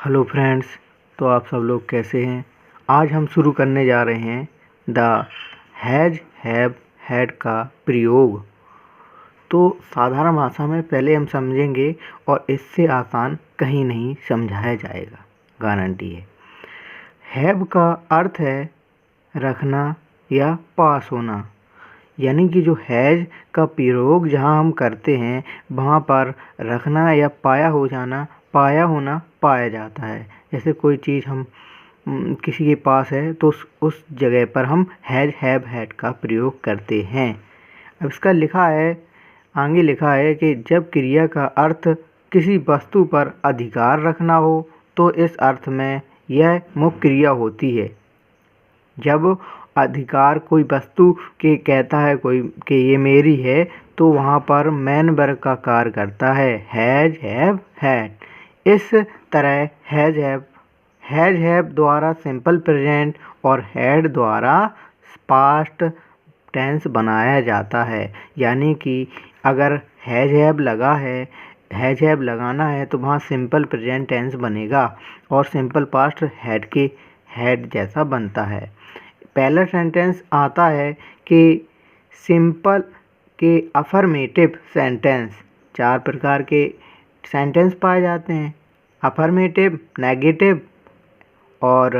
Hello friends, तो आप सब लोग कैसे हैं। आज हम शुरू करने जा रहे हैं द हैज़ हैव हैड का प्रयोग। तो साधारण भाषा में पहले हम समझेंगे और इससे आसान कहीं नहीं समझाया जाएगा, गारंटी है। हैव का अर्थ है रखना या पास होना, यानी कि जो हैज़ का प्रयोग जहाँ हम करते हैं वहाँ पर रखना या पाया होना पाया जाता है। जैसे कोई चीज़ हम किसी के पास है तो उस जगह पर हम हैज़ हैव हैड का प्रयोग करते हैं। अब इसका आगे लिखा है कि जब क्रिया का अर्थ किसी वस्तु पर अधिकार रखना हो तो इस अर्थ में यह मुख्य क्रिया होती है। जब अधिकार कोई वस्तु के कहता है कोई कि ये मेरी है तो वहाँ पर मेन वर्ब का कार्य करता है हैज़ हैव हैड। इस तरह हैज़ हैव द्वारा सिंपल प्रेजेंट और हैड द्वारा पास्ट टेंस बनाया जाता है। यानी कि अगर हैज़ हैव लगाना है तो वहाँ सिंपल प्रेजेंट टेंस बनेगा और सिंपल पास्ट हैड जैसा बनता है। पहला सेंटेंस आता है कि सिंपल के अफर्मेटिव सेंटेंस। 4 प्रकार के सेंटेंस पाए जाते हैं, अफर्मेटिव, नेगेटिव और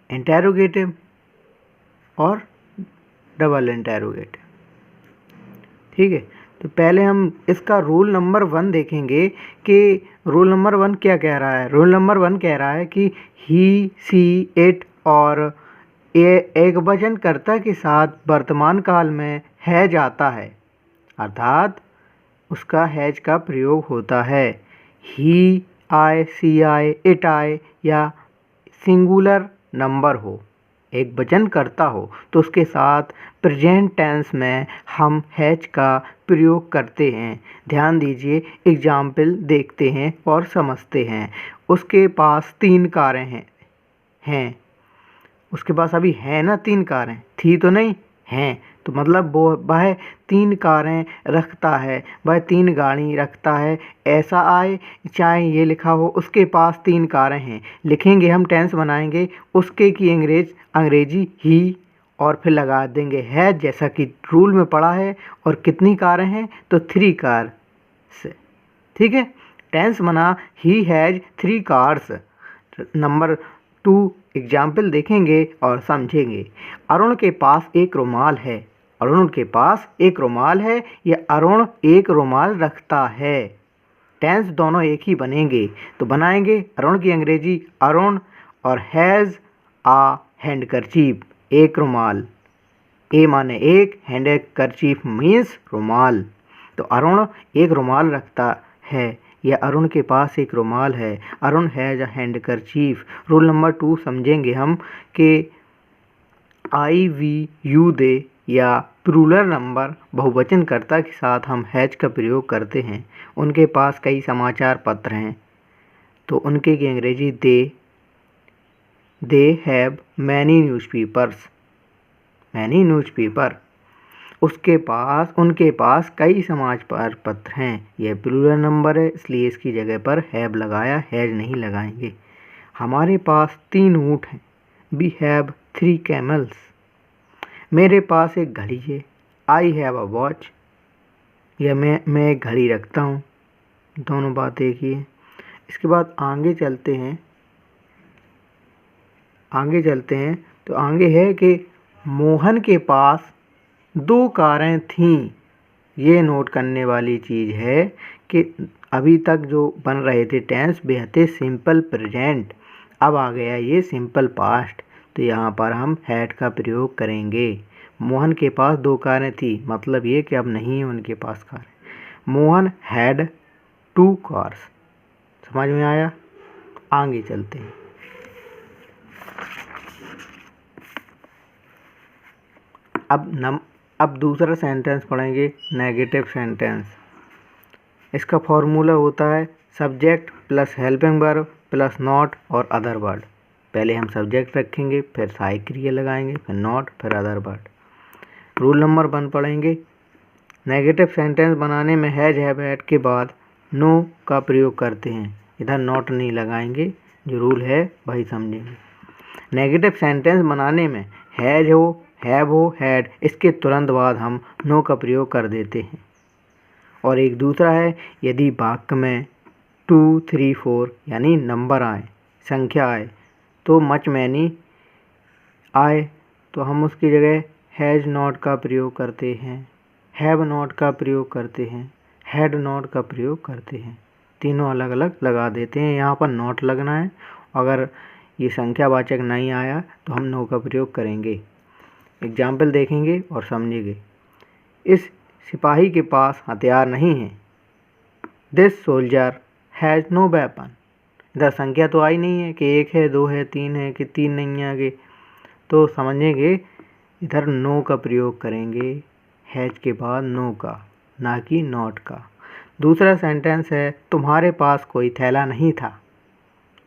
इंटेरोगेटिव और डबल इंटेरोगेटिव। ठीक है, तो पहले हम इसका रूल नंबर 1 देखेंगे कि रूल नंबर 1 क्या कह रहा है। रूल नंबर 1 कह रहा है कि ही, सी, इट और एक वचनकर्ता के साथ वर्तमान काल में हैज आता है, अर्थात उसका हैज का प्रयोग होता है। ही आए, सी आए, इट आए या सिंगुलर नंबर हो, एक वचनकर्ता हो तो उसके साथ प्रेजेंट टेंस में हम हैज का प्रयोग करते हैं। ध्यान दीजिए, एग्जाम्पल देखते हैं और समझते हैं। उसके पास 3 कारें हैं। उसके पास अभी है ना 3 कारें, थी तो नहीं, हैं, तो मतलब वह 3 कारें रखता है, वह 3 गाड़ी रखता है। ऐसा आए चाहे ये लिखा हो उसके पास 3 कारें हैं, लिखेंगे हम टेंस बनाएंगे उसके की अंग्रेजी ही और फिर लगा देंगे है, जैसा कि रूल में पढ़ा है। और कितनी कारें हैं तो 3 कार्स। ठीक है, टेंस बना he has 3 cars. Number 2 example देखेंगे और समझेंगे। अरुण के पास एक रुमाल है। अरुण के पास एक रुमाल है या अरुण एक रुमाल रखता है। टेंस दोनों एक ही बनेंगे, तो बनाएंगे अरुण की अंग्रेजी अरुण और हैज़ आ हैंडकरचीफ, एक रुमाल। ए माने एक, हैंडकरचीफ मीन्स रुमाल। तो अरुण एक रुमाल रखता है या अरुण के पास एक रुमाल है। Arun has a handkerchief. Rule number 2 समझेंगे हम कि आई, वी, यू, दे या प्लूरल नंबर बहुवचनकर्ता के साथ हम हैज का प्रयोग करते हैं। उनके पास कई समाचार पत्र हैं तो उनके की अंग्रेजी they have many newspapers, many newspaper. उनके पास कई समाचार पत्र हैं। यह प्लूरल नंबर है इसलिए इसकी जगह पर हैव लगाया, हैज नहीं लगाएंगे। हमारे पास 3 ऊँट हैं। We have 3 camels. मेरे पास एक घड़ी है। आई हैव अ वॉच, या मैं एक घड़ी रखता हूँ। दोनों बात एक ही है। इसके बाद आगे चलते हैं तो आगे है कि मोहन के पास 2 कारें थीं। ये नोट करने वाली चीज़ है कि अभी तक जो बन रहे थे टेंस वे थे सिंपल प्रेजेंट, अब आ गया ये सिंपल पास्ट, तो यहाँ पर हम हैड का प्रयोग करेंगे। मोहन के पास 2 कारें थी, मतलब ये कि अब नहीं है उनके पास कार। Mohan had 2 cars. समझ में आया? आगे चलते हैं। अब दूसरा सेंटेंस पढ़ेंगे, नेगेटिव सेंटेंस। इसका फॉर्मूला होता है subject plus helping verb plus not और अदर वर्ड। पहले हम सब्जेक्ट रखेंगे, फिर सहायक क्रिया लगाएंगे, फिर नॉट, फिर अदर वर्ड। रूल नंबर 1 पढ़ेंगे। नेगेटिव सेंटेंस बनाने में हैज हैव हैड के बाद नो का प्रयोग करते हैं। इधर नॉट नहीं लगाएंगे, जो रूल है वही समझेंगे। नेगेटिव सेंटेंस बनाने में हैज हो, हैव हो, हैड, इसके तुरंत बाद हम नो का प्रयोग कर देते हैं। और एक दूसरा है, यदि वाक्य में 2, 3, 4 यानी नंबर आए, संख्या आए, तो मच मैनी आए तो हम उसकी जगह हैज़ नॉट का प्रयोग करते हैं, हैव नॉट का प्रयोग करते हैं, हैड नॉट का प्रयोग करते हैं। तीनों अलग अलग लगा देते हैं। यहाँ पर नॉट लगना है। अगर ये संख्यावाचक नहीं आया तो हम नो का प्रयोग करेंगे। एग्जाम्पल देखेंगे और समझेंगे। इस सिपाही के पास हथियार नहीं है। This soldier has no weapon. इधर संख्या तो आई नहीं है कि 1 है, 2 है, 3 है कि 3 नहीं है आगे, तो समझेंगे इधर नो का प्रयोग करेंगे, हैज के बाद नो का, ना कि नॉट का। दूसरा सेंटेंस है, तुम्हारे पास कोई थैला नहीं था।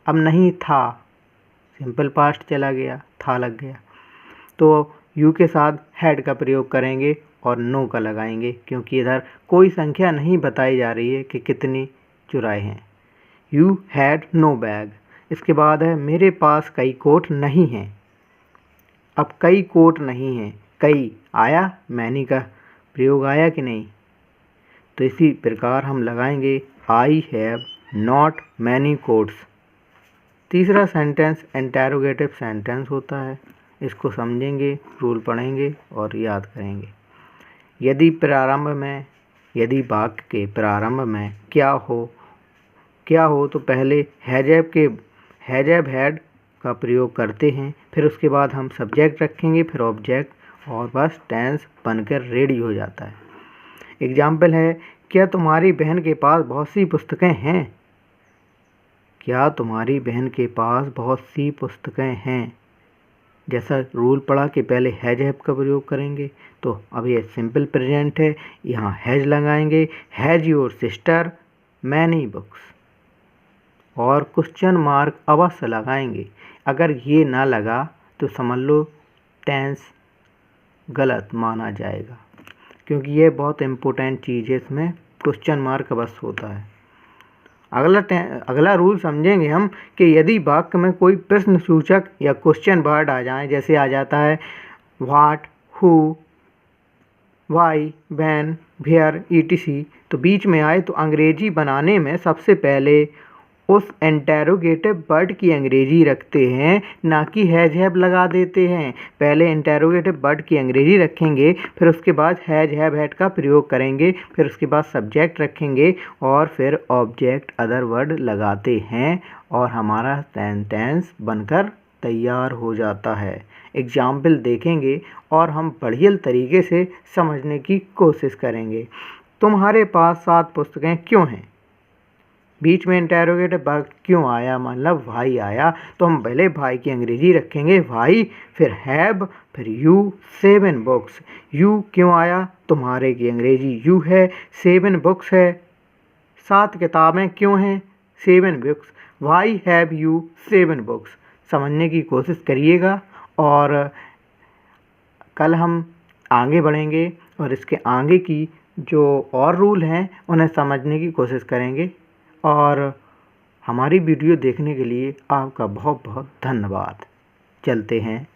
अब नहीं था, सिंपल पास्ट चला गया, था लग गया, तो यू के साथ हैड का प्रयोग करेंगे और नो का लगाएंगे, क्योंकि इधर कोई संख्या नहीं बताई जा रही है कि कितनी चुराए हैं। You had no bag. इसके बाद है, मेरे पास कई कोट नहीं हैं। अब कई कोट नहीं हैं, कई आया, मैनी का प्रयोग आया कि नहीं, तो इसी प्रकार हम लगाएंगे I have not many quotes. तीसरा सेंटेंस इंटरोगेटिव सेंटेंस होता है। इसको समझेंगे, रूल पढ़ेंगे और याद करेंगे। यदि वाक्य के प्रारंभ में क्या हो तो पहले हैव हैड का प्रयोग करते हैं, फिर उसके बाद हम सब्जेक्ट रखेंगे, फिर ऑब्जेक्ट, और बस टेंस बनकर रेडी हो जाता है। एग्जाम्पल है, क्या तुम्हारी बहन के पास बहुत सी पुस्तकें हैं? क्या तुम्हारी बहन के पास बहुत सी पुस्तकें हैं? जैसा रूल पढ़ा कि पहले हैज हैव का प्रयोग करेंगे, तो अब ये सिंपल प्रेजेंट है, यहाँ हैज लगाएंगे। Has your sister many books, और क्वेश्चन मार्क अवश्य लगाएंगे। अगर ये ना लगा तो समझ लो टेंस गलत माना जाएगा, क्योंकि ये बहुत इम्पोर्टेंट चीज़ है, इसमें क्वेश्चन मार्क अवश्य होता है। अगला रूल समझेंगे हम कि यदि वाक्य में कोई प्रश्न सूचक या क्वेश्चन वर्ड आ जाए, जैसे आ जाता है what, who, why, when, where, etc, तो बीच में आए तो अंग्रेजी बनाने में सबसे पहले उस इंटेरोगेटिव वर्ड की अंग्रेजी रखते हैं, ना कि हैज हैव लगा देते हैं। पहले इंटेरोगेटिव वर्ड की अंग्रेजी रखेंगे, फिर उसके बाद हैज हैव हैड का प्रयोग करेंगे, फिर उसके बाद सब्जेक्ट रखेंगे और फिर ऑब्जेक्ट अदर वर्ड लगाते हैं, और हमारा सेंटेंस बनकर तैयार हो जाता है। एग्जाम्पल देखेंगे और हम बढ़िया तरीके से समझने की कोशिश करेंगे। तुम्हारे पास 7 पुस्तकें क्यों हैं? बीच में इंटेरोगेटिव वर्ड क्यों आया, मतलब भाई आया, तो हम पहले भाई की अंग्रेजी रखेंगे भाई, फिर हैव, फिर यू, 7 बुक्स। यू क्यों आया? तुम्हारे की अंग्रेजी यू है, 7 बुक्स है, 7 किताबें क्यों हैं? 7 books. Why have you 7 books. समझने की कोशिश करिएगा, और कल हम आगे बढ़ेंगे और इसके आगे की जो और रूल हैं उन्हें समझने की कोशिश करेंगे। और हमारी वीडियो देखने के लिए आपका बहुत बहुत धन्यवाद। चलते हैं।